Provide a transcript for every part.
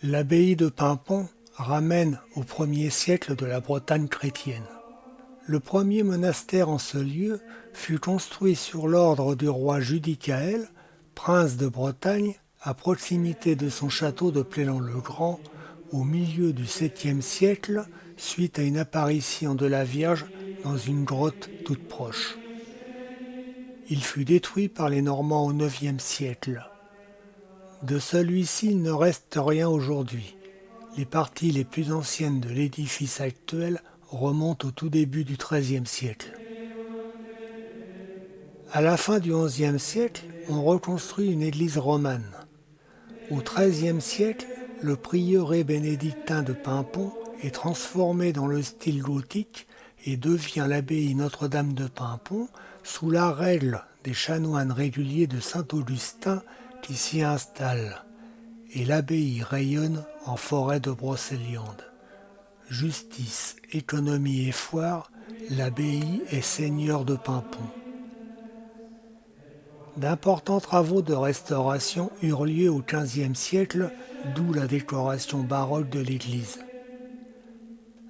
L'abbaye de Paimpont ramène au 1er siècle de la Bretagne chrétienne. Le premier monastère en ce lieu fut construit sur l'ordre du roi Judicaël, prince de Bretagne, à proximité de son château de Plélan-le-Grand, au milieu du 7e siècle, suite à une apparition de la Vierge dans une grotte toute proche. Il fut détruit par les Normands au 9e siècle. De celui-ci, il ne reste rien aujourd'hui. Les parties les plus anciennes de l'édifice actuel remontent au tout début du XIIIe siècle. À la fin du XIe siècle, on reconstruit une église romane. Au XIIIe siècle, le prieuré bénédictin de Paimpont est transformé dans le style gothique et devient l'abbaye Notre-Dame de Paimpont sous la règle des chanoines réguliers de Saint-Augustin qui s'y installent. Et l'abbaye rayonne en forêt de Brocéliande. Justice, économie et foire, l'abbaye est seigneur de Paimpont. D'importants travaux de restauration eurent lieu au XVe siècle, d'où la décoration baroque de l'église.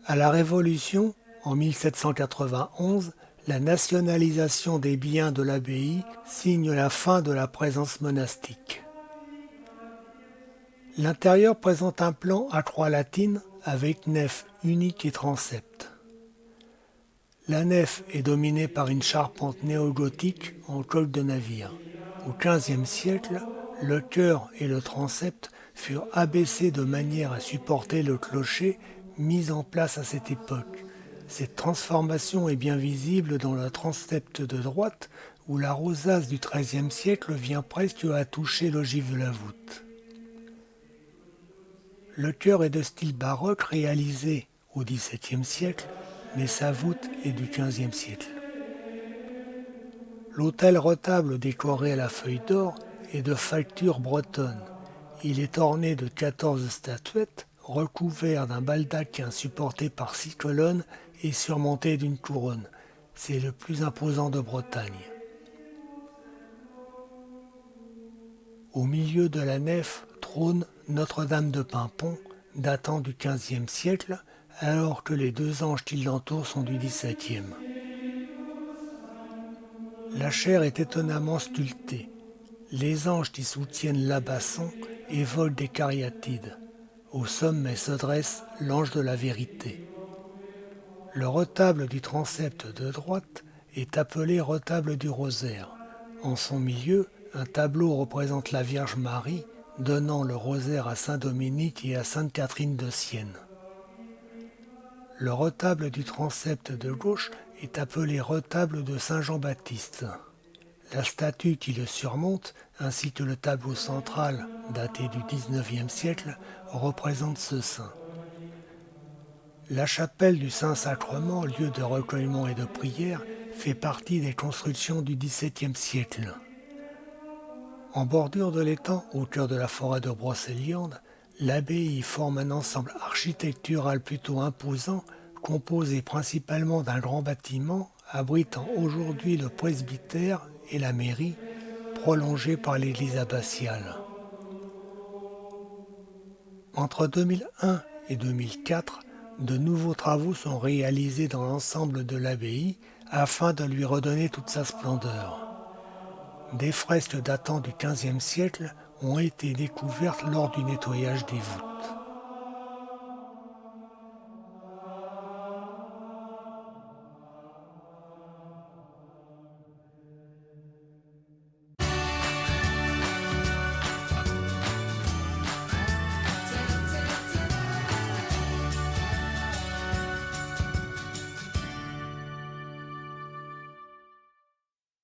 À la Révolution, en 1791, la nationalisation des biens de l'abbaye signe la fin de la présence monastique. L'intérieur présente un plan à croix latine avec nef unique et transept. La nef est dominée par une charpente néogothique en coque de navire. Au XVe siècle, le chœur et le transept furent abaissés de manière à supporter le clocher mis en place à cette époque. Cette transformation est bien visible dans le transept de droite où la rosace du XIIIe siècle vient presque à toucher l'ogive de la voûte. Le chœur est de style baroque réalisé au XVIIe siècle, mais sa voûte est du XVe siècle. L'autel-retable décoré à la feuille d'or est de facture bretonne. Il est orné de 14 statuettes, recouvert d'un baldaquin supporté par 6 colonnes et surmonté d'une couronne. C'est le plus imposant de Bretagne. Au milieu de la nef trône Notre-Dame de Paimpont, datant du XVe siècle, alors que les deux anges qui l'entourent sont du XVIIe. La chair est étonnamment sculptée. Les anges qui soutiennent l'abasson évoquent des cariatides. Au sommet se dresse l'ange de la vérité. Le retable du transept de droite est appelé retable du rosaire. En son milieu, un tableau représente la Vierge Marie, donnant le rosaire à saint Dominique et à sainte Catherine de Sienne. Le retable du transept de gauche est appelé retable de saint Jean-Baptiste. La statue qui le surmonte, ainsi que le tableau central, daté du XIXe siècle, représentent ce saint. La chapelle du Saint-Sacrement, lieu de recueillement et de prière, fait partie des constructions du XVIIe siècle. En bordure de l'étang, au cœur de la forêt de Brocéliande, l'abbaye forme un ensemble architectural plutôt imposant, composé principalement d'un grand bâtiment abritant aujourd'hui le presbytère et la mairie, prolongée par l'église abbatiale. Entre 2001 et 2004, de nouveaux travaux sont réalisés dans l'ensemble de l'abbaye afin de lui redonner toute sa splendeur. Des fresques datant du XVe siècle ont été découvertes lors du nettoyage des voûtes.